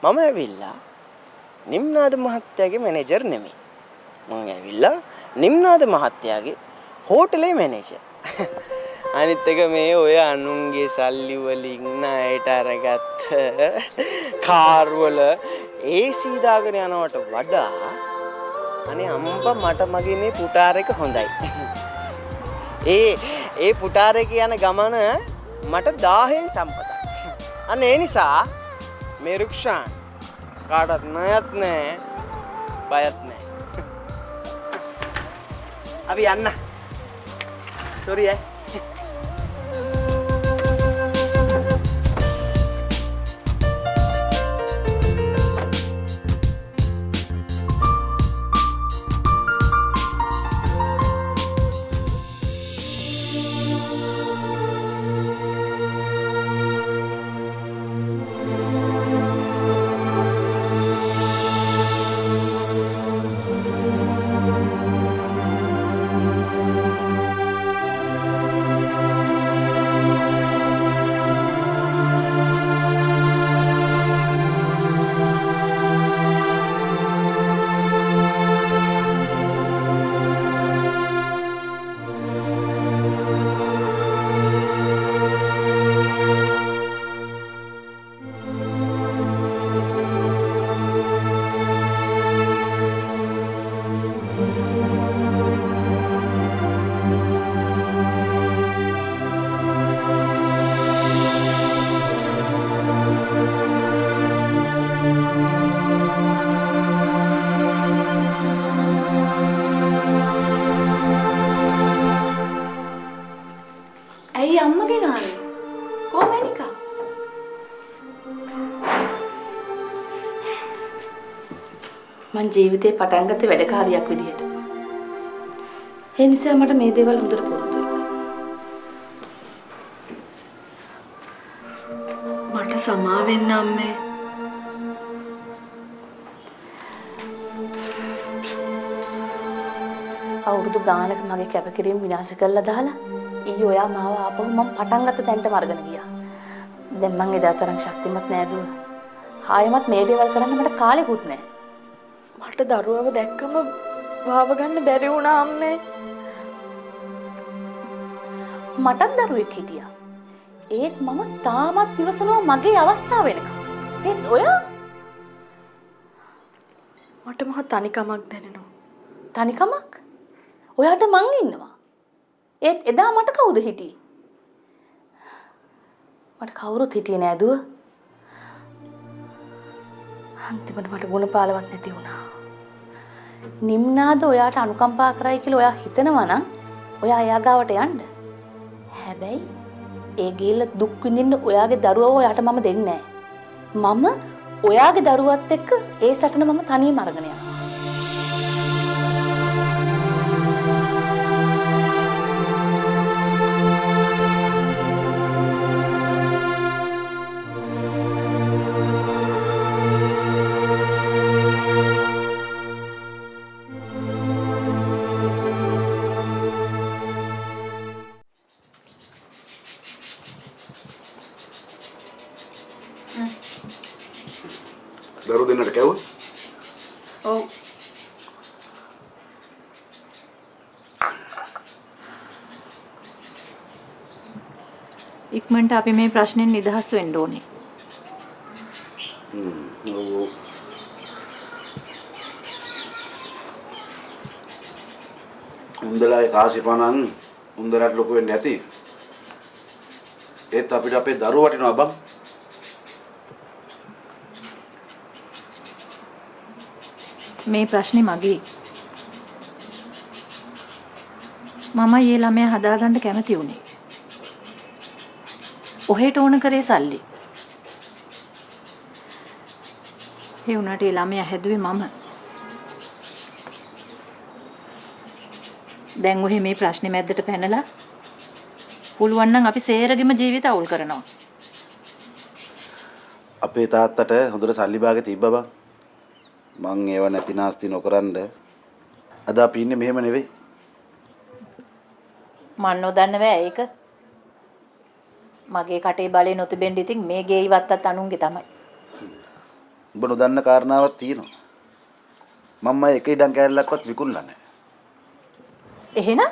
මම ඇවිල්ලා නිම්නාද මහත්තයාගේ මැනේජර් නෙමෙයි. මම ඇවිල්ලා නිම්නාද මහත්තයාගේ හෝටලේ මැනේජර්. අනිත් එක මේ ඔය අනුන්ගේ සල්ලි වලින් ණයට අරගත්ත කාර් වල AC දාගෙන යනවට වඩා අනේ අම්බා මට මගේ මේ පුටාර එක හොඳයි. ඒ පුටාර එක යන ගමන මට 1000න් සම්පතයි. අන්න ඒ නිසා මේ රුක්ෂාන් කාටවත් ණයත් නැහැ බයත් නැහැ. අපි යන්න. සෝරි ඈ. මං ජීවිතේ පටන් ගත්තේ වැඩකාරියක් විදියට. ඒ නිසා මට මේ දේවල් හොඳට පුරුදුයි. මට සමා වෙන්න අම්මේ. අවුරුදු ගානක මගේ කැපකිරීම විනාශ කරලා දාලා ඊ ඔයා මාව ආපහු මම පටන් ගත්ත තැනටම අරගෙන ගියා. දැන් මං එදා තරම් ශක්තිමත් නෑ දුව. ආයෙමත් මේ දේවල් කරන්න මට කාලෙකුත් නෑ. මට දරුවව දැක්කම වාව ගන්න බැරි වුණා අම්මේ. මටත් දරුවෙක් හිටියා. ඒත් මම තාමත් ඉවසනවා මගේ අවස්ථාව වෙනකම්. ඒත් ඔයා මට මහ තනිකමක් දැනෙනවා. තනිකමක්? ඔයාට මං ඉන්නවා. ඒත් එදා මට කවුද හිටියේ? මට කවුරුත් හිටියේ නෑ දුව. අන්තිමට මට ගුණපාලවත් නැති වුණා. නිම්නාද ඔයාට අනුකම්පා කරයි කියලා ඔයා හිතනවා නම් ඔයා එයා ගාවට යන්න. හැබැයි ඒ ගිහිල්ලා දුක් විඳින්න ඔයාගේ දරුවව ඔයාට මම දෙන්නේ නැහැ. මම ඔයාගේ දරුවත් එක්ක ඒ සටන මම තනියම අරගෙන යනවා. දරු දෙන්නට කැවුවා? ඔව්. ඉක්මනට අපි මේ ප්‍රශ්නෙන් නිදහස් වෙන්න ඕනේ. ඔව්. උන්දලාගේ කාසිපණන් උන්දලට ලොකු වෙන්නේ නැති. ඒත් අපිට අපේ දරුවෝ වටිනවා බං. මේ ප්‍රශ්නේ මගේ. මම ඊ ළමයා හදාගන්න කැමති උනේ. ඔහෙට ඕන කරේ සල්ලි. ඒ උනාට ඊ ළමයා හැදුවේ මම. දැන් ඔහෙ මේ ප්‍රශ්නේ මැද්දට පැනලා පුළුවන් නම් අපි සේරගෙම ජීවිත අවුල් කරනවා. අපේ තාත්තට හොඳට සල්ලි භාගෙ තිබ්බා බං. මං ඒව නැති නාස්ති නොකරනද අද අපි ඉන්නේ මෙහෙම නෙවෙයි. මන් නොදන්න බෑ ඒක. මගේ කටේ බලේ නොතිබෙන්න ඉතින් මේ ගේ ඉවත්තත් අනුන්ගේ තමයි. ඔබ නොදන්න කාරණාවක් තියෙනවා. මම එක ඉඩම් කෑල්ලක්වත් විකුණලා නැහැ. එහෙනම්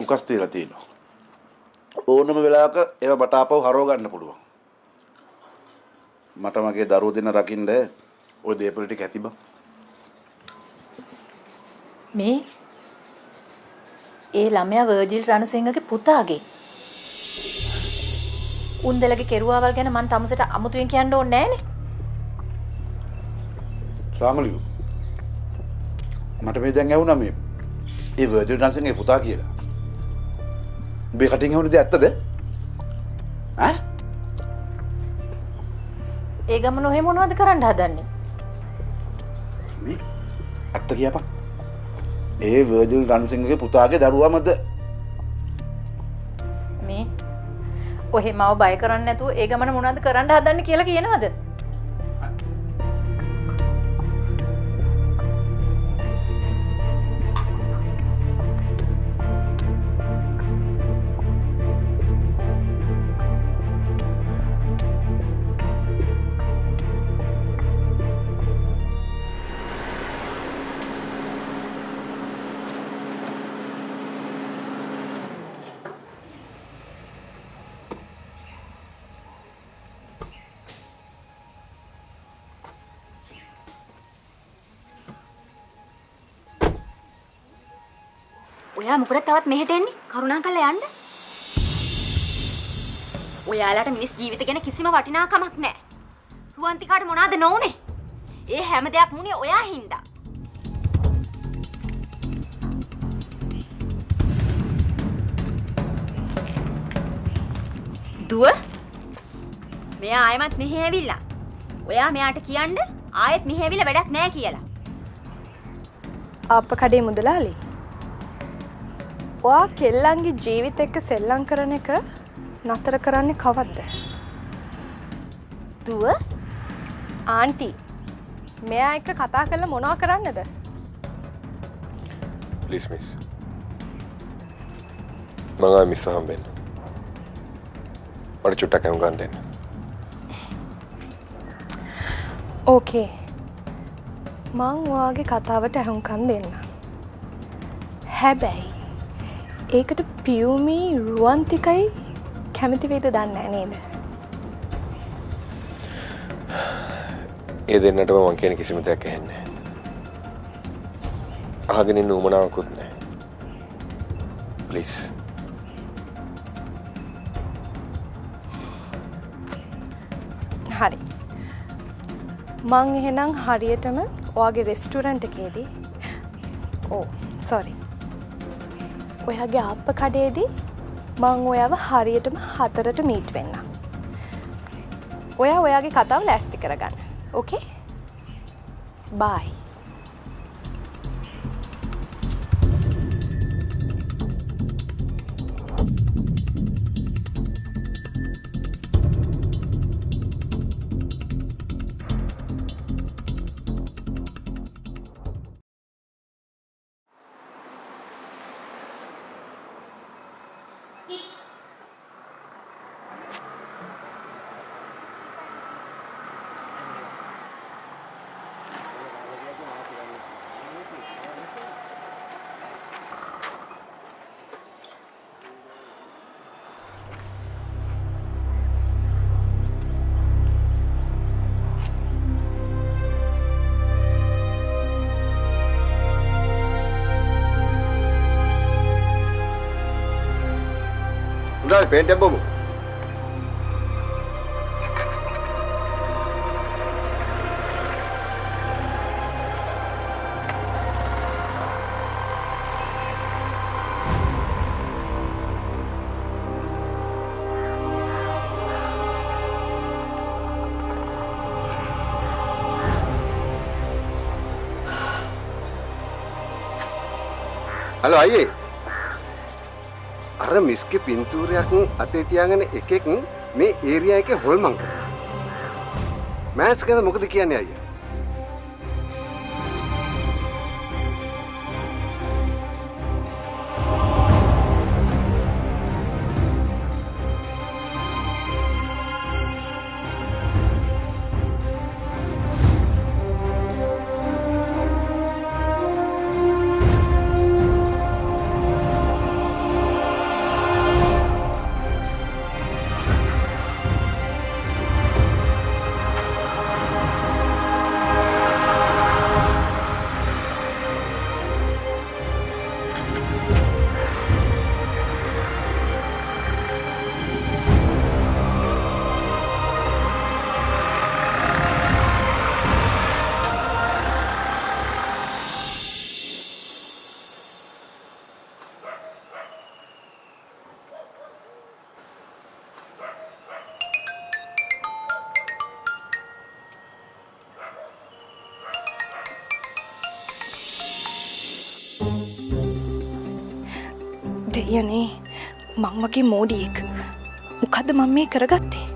උකස් තියලා තියෙනවා. ඕනම වෙලාවක ඒව මට ආපහු හරව ගන්න පුළුවන්. මට මගේ දරුවෝ දෙන්න රකින්න ওই දේපල ටික ඇති බං. මේ ඒ ළමයා වර්ජිල් රණසිංහගේ පුතාගේ උන්දලගේ කෙරුවාවල් ගැන මං තමුසට අමුතුවෙන් කියන්න ඕනේ නෑනේ. සාමලියු. මට මේ දැන් ඇහුණා මේ ඒ වර්ජිල් රණසිංහගේ පුතා කියලා. උඹේ කටින් ඇහුණ දේ ඇත්තද? ඈ? ඒ ගමන ඔහෙ මොනවද කරන්න හදන්නේ? මේ ඇත්ත කියපන්. ඒ වර්ජිල් රණසිංහගේ පුතාගේ දරුවාමද? මේ ඔහෙ මාව බය කරන්නේ නැතුව ඒ ගමන මොනවද කරන්න හදන්නේ කියලා කියනවද? ඔයා මොකටද තවත් මෙහෙට එන්නේ? කරුණාකරලා යන්න. ඔයාලට මිනිස් ජීවිත ගැන කිසිම වටිනාකමක් නැහැ. රුවන්තිකාට මොනවාද නොඋනේ? ඒ හැම දෙයක් මුනේ ඔයා හින්දා. දුව මෙයා ආයෙමත් මෙහෙ ඇවිල්ලා. ඔයා මෙයාට කියන්න ආයෙත් මෙහෙ ඇවිල්ලා වැඩක් නැහැ කියලා. අප්ප කඩේ මුදලාලි. ඔයා කෙල්ලන්ගේ ජීවිත එක්ක සෙල්ලම් කරන එක නතර කරන්නේ කවද්ද? දුව ආන්ටි මෙයා එක්ක කතා කරලා මොනවා කරන්නද? Please miss. මං මිස් හම්බෙන්න. මට චුට්ටක් අහුම් ගන්න දෙන්න. ඕකේ. මං ඔයාගේ කතාවට අහුම්කම් දෙන්න. හැබැයි ඒකට පියුමි රුවන්තිකයි කැමති වේද දන්නේ නේද? ඒ දෙන්නටම මං කියන කිසිම දෙයක් ඇහෙන්නේ නැහැ. අහගෙන ඉන්න උමනාවකුත් නැහැ. Please. හරි. මං එහෙනම් හරියටම ඔයාගේ රෙස්ටුරන්ට් එකේදී sorry. ඔයාගේ ආප්ප කඩේදී මං ඔයාව හරියටම 4ට මීට් වෙන්න. ඔයා ඔයාගේ කතාව ලෑස්ති කරගන්න. ඕකේ? බයි. උඩට පේන්ට් එක බොමු. හලෝ අයියේ. අර මිස්ගේ පින්තූරයක් අතේ තියාගෙන එකෙක් මේ ඒරියා එකේ හොල්මන් කරනවා. මෑස් ගැන මොකද කියන්නේ අයියා? අයියනේ මං වගේ මෝඩියෙක්. මොකද්ද මම මේ කරගත්තේ?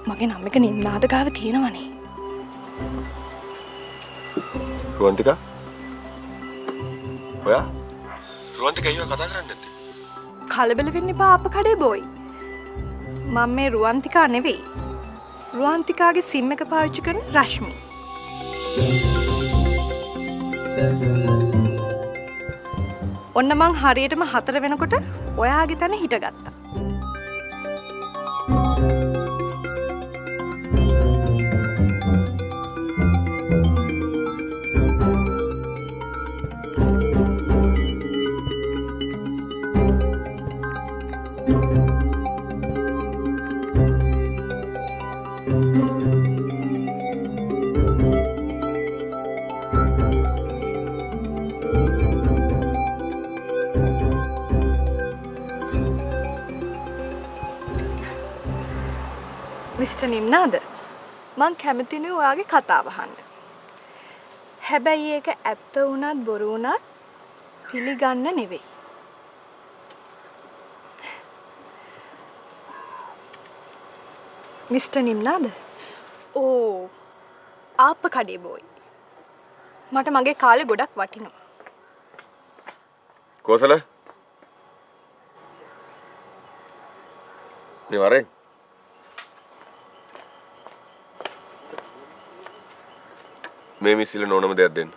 මගේ නම් එක නින්නාද ගාව තියෙනවනේ. රුවන්තිකා? ඔයා? රුවන්තිකා අයියෝ කතා කරන්නේ නැත්තේ? කලබල වෙන්න එපා අප කඩේ බොයි. මම මේ රුවන්තිකා නෙවෙයි. රුවන්තිකාගේ සිම් එක පාවිච්චි කරන රශ්මි. ඔන්න මං හරියටම 4 වෙනකොට ඔයාගේ තැන හිටගත්තා. මිස්ටර් නිම්නාද මං කැමතිනේ ඔයාගේ කතාව අහන්න. හැබැයි ඒක ඇත්ත වුණත් බොරු වුණත් පිළිගන්න නෙවෙයි. මිස්ටර් නිම්නාද ඕ ආප්ප කඩේ බොයි. මට මගේ කාලේ ගොඩක් වටිනවා. කෝසල? මේ වරෙන් මේ මිසිල නෝනම දෙයක් දෙන්න.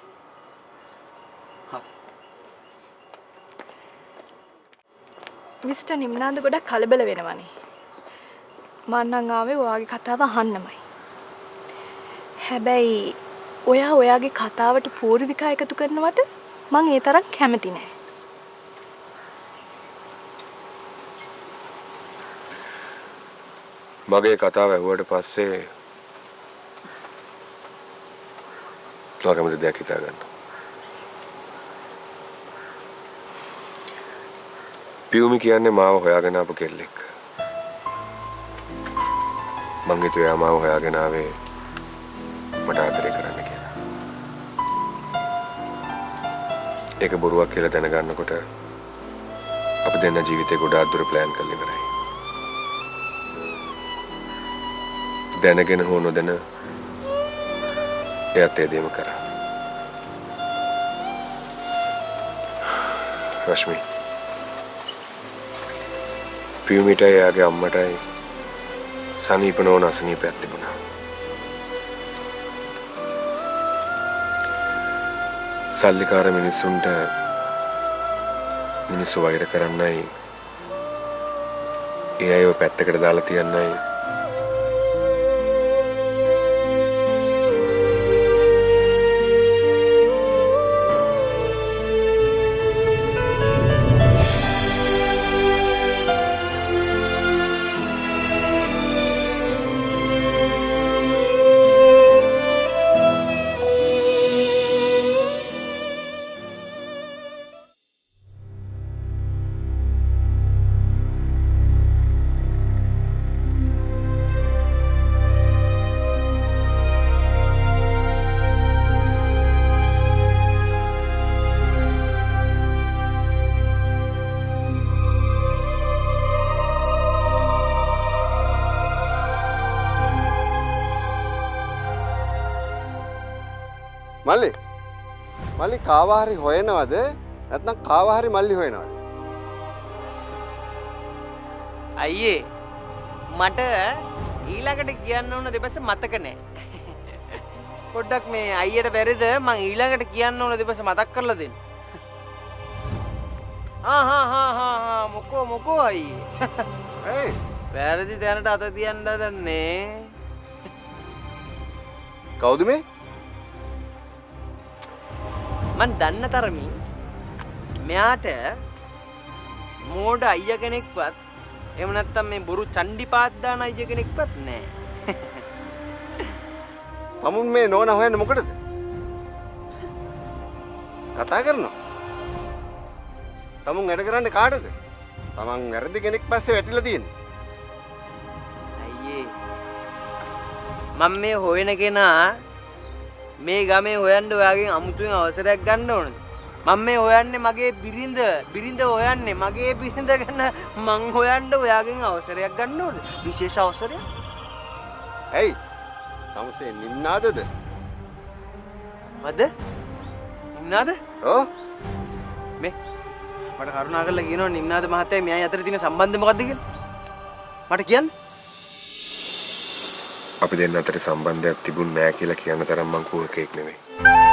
මිස්ටර් නිම්නාද ගොඩක් කලබල වෙනවනේ. මං නම් ආවේ ඔයාගේ කතාව අහන්නමයි. හැබැයි ඔයා ඔයාගේ කතාවට පූර්විකා එකතු කරනවට මං ඒ තරම් කැමති නෑ. මගේ කතාව ඇහුවට පස්සේ මම කැමති දෙයක් හිතා ගන්න. පියුමි කියන්නේ මාව හොයාගෙන ආපු කෙල්ලෙක්. මං හිතුවේ එයා මාව හොයාගෙන ආවේ මට ආදරේ කරන්න කියලා. ඒක බොරුවක් කියලා දැනගන්නකොට අපි දෙන්න ජීවිතේ ගොඩාක් දුර ප්ලෑන් කරලා ඉවරයි. දැනගෙන හෝ නොදැන එයාත් ඒ දේම කරා. රශ්මි පියුමිට එයාගේ අම්මටයි සනීප නොවන අසනීපයක් තිබුණා. සල්ලිකාර මිනිස්සුන්ට මිනිස්සු වෛර කරන්නයි ඒ අයව පැත්තකට දාලා තියන්නයි මල්ලි කාවා හරි හොයනවද නැත්නම් කාවා හරි මල්ලි හොයනවද? අයියේ මට ඊළඟට කියන්න ඕන දෙපස මතක නැහැ. පොඩ්ඩක් මේ අයියට බැරිද මං ඊළඟට කියන්න ඕන දෙපස මතක් කරලා දෙන්න. මොකෝ අයියේ. වැරදි තැනට අත තියන්න හදන්නේ. කවුද මේ? මන් දන්න තරමින් මෙයාට මෝඩ අයියා කෙනෙක්වත් එහෙම නැත්නම් මේ බොරු චණ්ඩිපාත් දාන අයියා කෙනෙක්වත් නැහැ. තමුන් මේ නෝනා හොයන්නේ මොකටද? කතා කරනවා. තමුන් වැඩ කරන්නේ කාටද? තමන් වැරදි කෙනෙක් පස්සේ වැටිලා තියෙන්නේ. අයියේ මම මේ හොයන කෙනා මේ ගමේ හොයන්න ඔයාගෙන් අමුතුවෙන් අවසරයක් ගන්න ඕනද? මම මේ හොයන්නේ මගේ බිරිඳ හොයන්නේ මගේ බිරිඳ ගැන මං හොයන්න ඔයාගෙන් අවසරයක් ගන්න ඕනේ. විශේෂ අවසරයක්. ඇයි? තමුසේ නිම්නාදද? මද? නිම්නාද? ඔව්. මේ මට කරුණා කරලා කියනවා නිම්නාද මහත්තයා මෙයයි අතර තියෙන සම්බන්ධය මොකද්ද කියලා. මට කියන්න. අපි දෙන්න අතර සම්බන්ධයක් තිබුණ නෑ කියලා කියන තරම් මං කෝකෙක් නෙවෙයි.